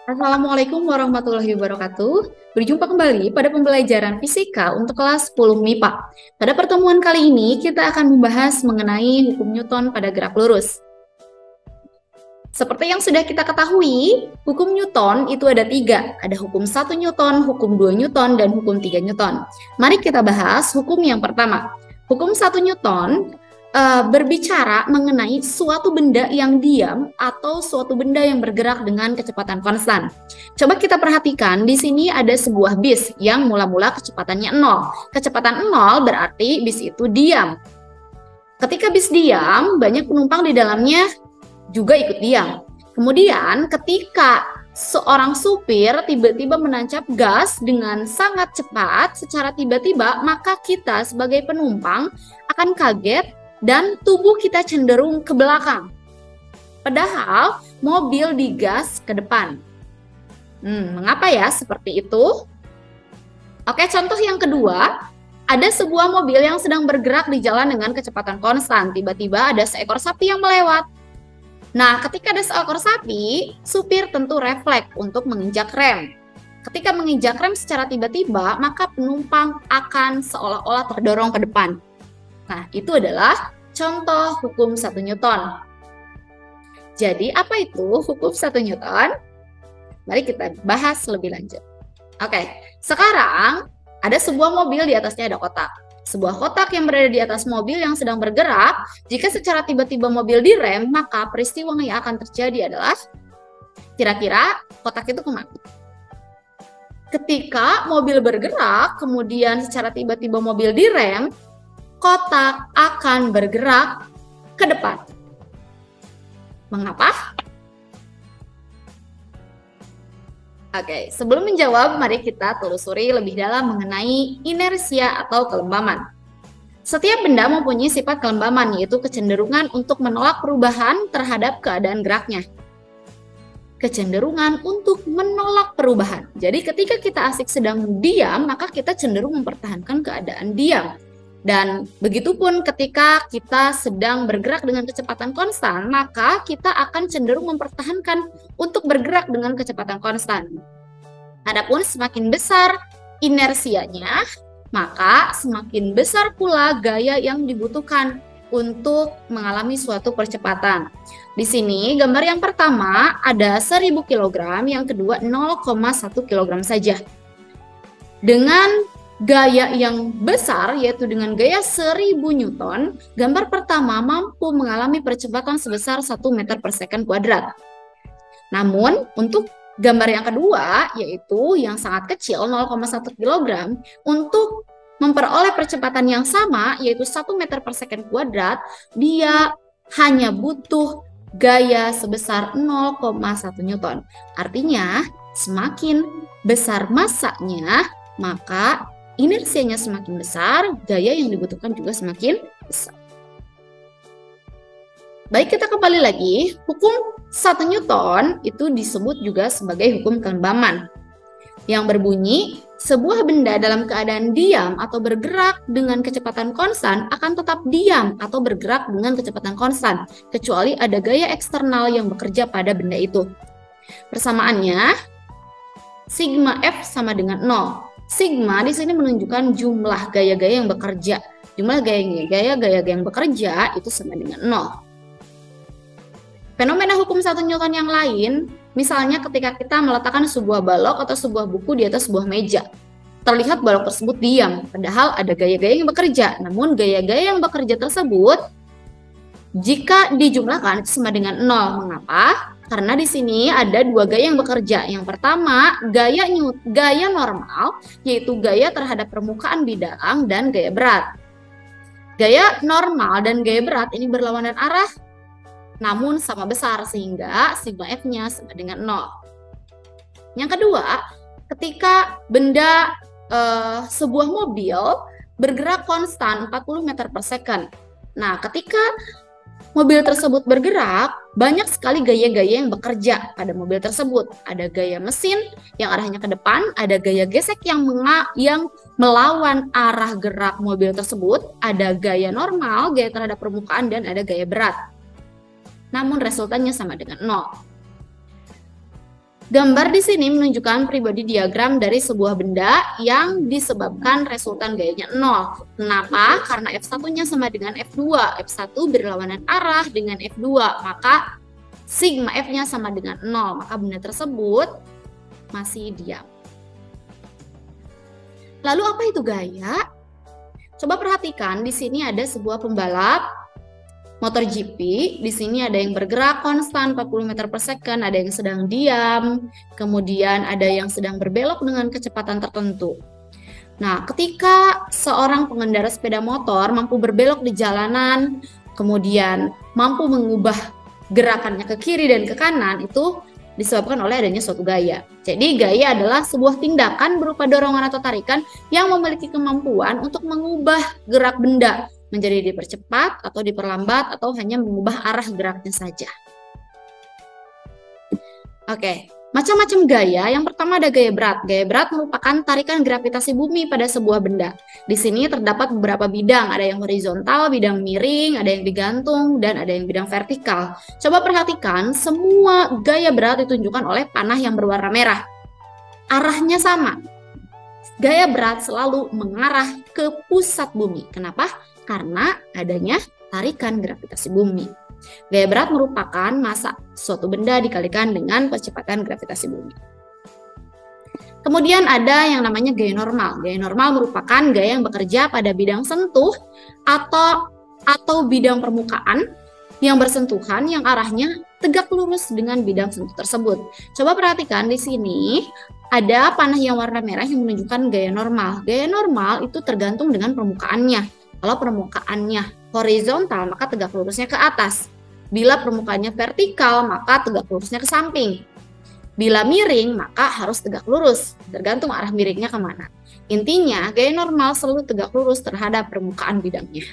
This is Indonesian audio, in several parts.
Assalamualaikum warahmatullahi wabarakatuh. Berjumpa kembali pada pembelajaran fisika untuk kelas 10 MIPA. Pada pertemuan kali ini kita akan membahas mengenai hukum Newton pada gerak lurus. Seperti yang sudah kita ketahui, hukum Newton itu ada 3. Ada hukum 1 Newton, hukum 2 Newton, dan hukum 3 Newton. Mari kita bahas hukum yang pertama. Hukum 1 Newton berbicara mengenai suatu benda yang diam atau suatu benda yang bergerak dengan kecepatan konstan. Coba kita perhatikan, di sini ada sebuah bis yang mula-mula kecepatannya 0. Kecepatan 0 berarti bis itu diam. Ketika bis diam, banyak penumpang di dalamnya juga ikut diam. Kemudian ketika seorang supir tiba-tiba menancap gas dengan sangat cepat secara tiba-tiba, maka kita sebagai penumpang akan kaget dan tubuh kita cenderung ke belakang. Padahal mobil digas ke depan. Mengapa ya seperti itu? Oke, contoh yang kedua, ada sebuah mobil yang sedang bergerak di jalan dengan kecepatan konstan. Tiba-tiba ada seekor sapi yang melewat. Nah, ketika ada seekor sapi, supir tentu refleks untuk menginjak rem. Ketika menginjak rem secara tiba-tiba, maka penumpang akan seolah-olah terdorong ke depan. Nah, itu adalah contoh hukum 1 Newton. Jadi, apa itu hukum 1 Newton? Mari kita bahas lebih lanjut. Oke, sekarang ada sebuah mobil, di atasnya ada kotak. Sebuah kotak yang berada di atas mobil yang sedang bergerak, jika secara tiba-tiba mobil direm, maka peristiwa yang akan terjadi adalah, kira-kira kotak itu kemana? Ketika mobil bergerak, kemudian secara tiba-tiba mobil direm, kotak akan bergerak ke depan. Mengapa? Oke, sebelum menjawab, mari kita telusuri lebih dalam mengenai inersia atau kelembaman. Setiap benda mempunyai sifat kelembaman, yaitu kecenderungan untuk menolak perubahan terhadap keadaan geraknya. Kecenderungan untuk menolak perubahan. Jadi ketika kita asik sedang diam, maka kita cenderung mempertahankan keadaan diam. Dan begitupun ketika kita sedang bergerak dengan kecepatan konstan, maka kita akan cenderung mempertahankan untuk bergerak dengan kecepatan konstan. Adapun semakin besar inersianya, maka semakin besar pula gaya yang dibutuhkan untuk mengalami suatu percepatan. Di sini gambar yang pertama ada 1000 kg, yang kedua 0,1 kg saja. Dengan gaya yang besar, yaitu dengan gaya 1000 Newton, gambar pertama mampu mengalami percepatan sebesar 1 meter per second kuadrat. Namun, untuk gambar yang kedua, yaitu yang sangat kecil, 0,1 kg, untuk memperoleh percepatan yang sama, yaitu 1 meter per second kuadrat, dia hanya butuh gaya sebesar 0,1 Newton. Artinya, semakin besar masanya, maka inersianya semakin besar, gaya yang dibutuhkan juga semakin besar. Baik, kita kembali lagi. Hukum 1 Newton itu disebut juga sebagai hukum kelembaman, yang berbunyi, sebuah benda dalam keadaan diam atau bergerak dengan kecepatan konstan akan tetap diam atau bergerak dengan kecepatan konstan, kecuali ada gaya eksternal yang bekerja pada benda itu. Persamaannya, sigma F sama dengan 0. Sigma di sini menunjukkan jumlah gaya-gaya yang bekerja. Jumlah gaya-gaya yang bekerja itu sama dengan 0. Fenomena hukum 1 Newton yang lain, misalnya ketika kita meletakkan sebuah balok atau sebuah buku di atas sebuah meja. Terlihat balok tersebut diam, padahal ada gaya-gaya yang bekerja. Namun gaya-gaya yang bekerja tersebut, jika dijumlahkan itu sama dengan 0. Mengapa? Karena di sini ada 2 gaya yang bekerja. Yang pertama, gaya normal, yaitu gaya terhadap permukaan bidang dan gaya berat. Gaya normal dan gaya berat ini berlawanan arah, namun sama besar, sehingga sigma F-nya sama dengan 0. Yang kedua, ketika benda sebuah mobil bergerak konstan 40 meter per second. Nah, ketika mobil tersebut bergerak, banyak sekali gaya-gaya yang bekerja pada mobil tersebut. Ada gaya mesin yang arahnya ke depan, ada gaya gesek yang melawan arah gerak mobil tersebut, ada gaya normal, gaya terhadap permukaan, dan ada gaya berat. Namun resultannya sama dengan 0. Gambar di sini menunjukkan pribodi diagram dari sebuah benda yang disebabkan resultan gayanya 0. Kenapa? Karena F1-nya sama dengan F2. F1 berlawanan arah dengan F2, maka sigma F-nya sama dengan 0. Maka benda tersebut masih diam. Lalu apa itu gaya? Coba perhatikan, di sini ada sebuah pembalap MotoGP. Di sini ada yang bergerak konstan 40 meter per second, ada yang sedang diam, kemudian ada yang sedang berbelok dengan kecepatan tertentu. Nah, ketika seorang pengendara sepeda motor mampu berbelok di jalanan, kemudian mampu mengubah gerakannya ke kiri dan ke kanan, itu disebabkan oleh adanya suatu gaya. Jadi gaya adalah sebuah tindakan berupa dorongan atau tarikan yang memiliki kemampuan untuk mengubah gerak benda menjadi dipercepat atau diperlambat atau hanya mengubah arah geraknya saja. Oke, macam-macam gaya. Yang pertama ada gaya berat. Gaya berat merupakan tarikan gravitasi bumi pada sebuah benda. Di sini terdapat beberapa bidang, ada yang horizontal, bidang miring, ada yang digantung, dan ada yang bidang vertikal. Coba perhatikan, semua gaya berat ditunjukkan oleh panah yang berwarna merah. Arahnya sama. Gaya berat selalu mengarah ke pusat bumi. Kenapa? Karena adanya tarikan gravitasi bumi. Gaya berat merupakan massa suatu benda dikalikan dengan percepatan gravitasi bumi. Kemudian ada yang namanya gaya normal. Gaya normal merupakan gaya yang bekerja pada bidang sentuh atau bidang permukaan yang bersentuhan yang arahnya tegak lurus dengan bidang sentuh tersebut. Coba perhatikan di sini ada panah yang warna merah yang menunjukkan gaya normal. Gaya normal itu tergantung dengan permukaannya. Kalau permukaannya horizontal, maka tegak lurusnya ke atas. Bila permukaannya vertikal, maka tegak lurusnya ke samping. Bila miring, maka harus tegak lurus, tergantung arah miringnya kemana. Intinya, gaya normal selalu tegak lurus terhadap permukaan bidangnya.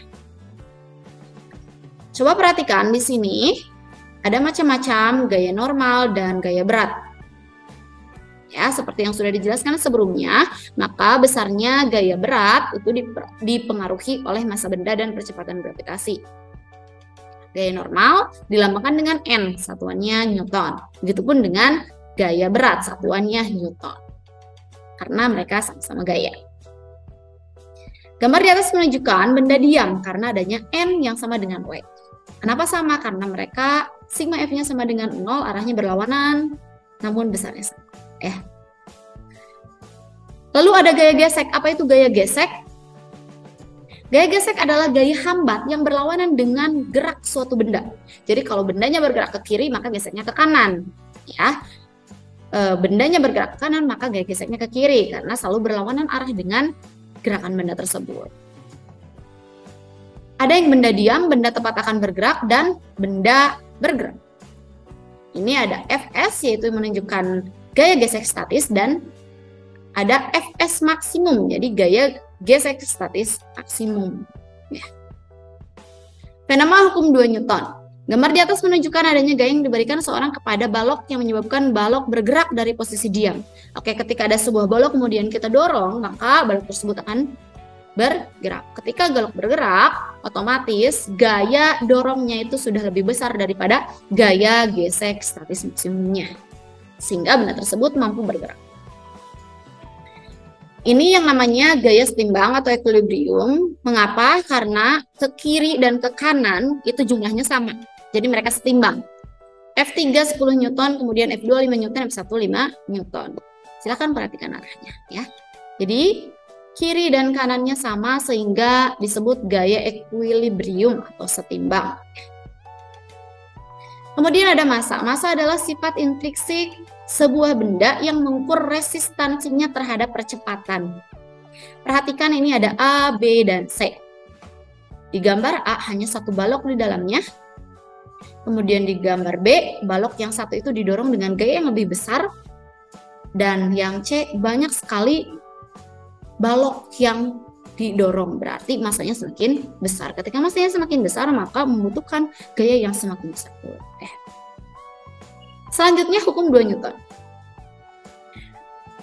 Coba perhatikan di sini, ada macam-macam gaya normal dan gaya berat. Ya, seperti yang sudah dijelaskan sebelumnya, maka besarnya gaya berat itu dipengaruhi oleh massa benda dan percepatan gravitasi. Gaya normal dilambangkan dengan N, satuannya Newton. Begitupun dengan gaya berat, satuannya Newton. Karena mereka sama-sama gaya. Gambar di atas menunjukkan benda diam karena adanya N yang sama dengan W. Kenapa sama? Karena mereka sigma F-nya sama dengan 0, arahnya berlawanan, namun besarnya sama. Ya. Lalu ada gaya gesek. Apa itu gaya gesek? Gaya gesek adalah gaya hambat yang berlawanan dengan gerak suatu benda. Jadi kalau bendanya bergerak ke kiri, maka geseknya ke kanan. Ya, bendanya bergerak ke kanan, maka gaya geseknya ke kiri karena selalu berlawanan arah dengan gerakan benda tersebut. Ada yang benda diam, benda tepat akan bergerak, dan benda bergerak. Ini ada Fs, yaitu menunjukkan gaya gesek statis, dan ada Fs maksimum, jadi gaya gesek statis maksimum. Ya. Fenomena hukum 2 Newton. Gambar di atas menunjukkan adanya gaya yang diberikan seorang kepada balok yang menyebabkan balok bergerak dari posisi diam. Oke, ketika ada sebuah balok kemudian kita dorong, maka balok tersebut akan bergerak. Ketika balok bergerak, otomatis gaya dorongnya itu sudah lebih besar daripada gaya gesek statis maksimumnya, sehingga benda tersebut mampu bergerak. Ini yang namanya gaya setimbang atau equilibrium. Mengapa? Karena ke kiri dan ke kanan itu jumlahnya sama. Jadi mereka setimbang. F3 10 Newton, kemudian F2 5 Newton, F1 5 Newton. Silakan perhatikan arahnya ya. Jadi kiri dan kanannya sama sehingga disebut gaya equilibrium atau setimbang. Kemudian ada massa. Massa adalah sifat intrinsik sebuah benda yang mengukur resistansinya terhadap percepatan. Perhatikan ini ada A, B, dan C. Di gambar A hanya satu balok di dalamnya. Kemudian di gambar B, balok yang satu itu didorong dengan gaya yang lebih besar. Dan yang C banyak sekali balok yang didorong, berarti masanya semakin besar. Ketika masanya semakin besar, maka membutuhkan gaya yang semakin besar. Selanjutnya hukum 2 Newton.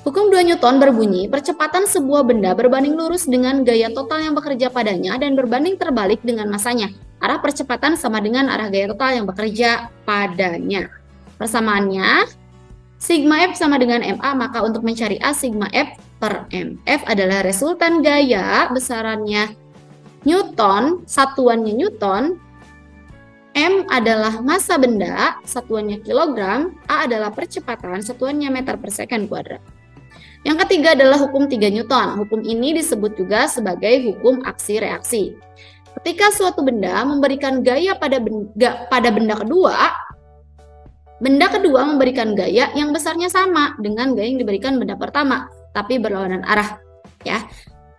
Hukum 2 Newton berbunyi, percepatan sebuah benda berbanding lurus dengan gaya total yang bekerja padanya dan berbanding terbalik dengan masanya. Arah percepatan sama dengan arah gaya total yang bekerja padanya. Persamaannya, sigma F sama dengan MA, maka untuk mencari A, sigma F per M. F adalah resultan gaya, besarannya Newton, satuannya Newton. M adalah massa benda, satuannya kilogram. A adalah percepatan, satuannya meter per second kuadrat. Yang ketiga adalah hukum 3 Newton. Hukum ini disebut juga sebagai hukum aksi-reaksi. Ketika suatu benda memberikan gaya pada benda kedua memberikan gaya yang besarnya sama dengan gaya yang diberikan benda pertama, tapi berlawanan arah. Ya,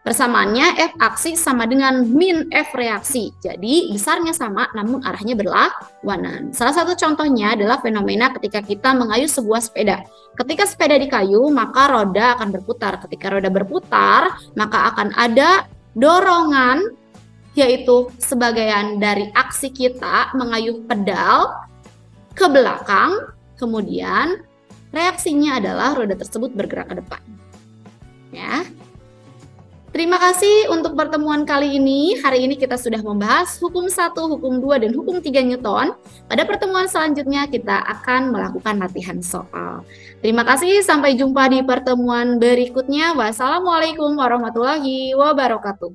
persamaannya F aksi sama dengan min F reaksi. Jadi besarnya sama, namun arahnya berlawanan. Salah satu contohnya adalah fenomena ketika kita mengayuh sebuah sepeda. Ketika sepeda dikayu, maka roda akan berputar. Ketika roda berputar, maka akan ada dorongan, yaitu sebagian dari aksi kita mengayuh pedal ke belakang, kemudian reaksinya adalah roda tersebut bergerak ke depan. Ya. Terima kasih untuk pertemuan kali ini. Hari ini kita sudah membahas hukum 1, hukum 2, dan hukum 3 Newton. Pada pertemuan selanjutnya kita akan melakukan latihan soal. Terima kasih, sampai jumpa di pertemuan berikutnya. Wassalamualaikum warahmatullahi wabarakatuh.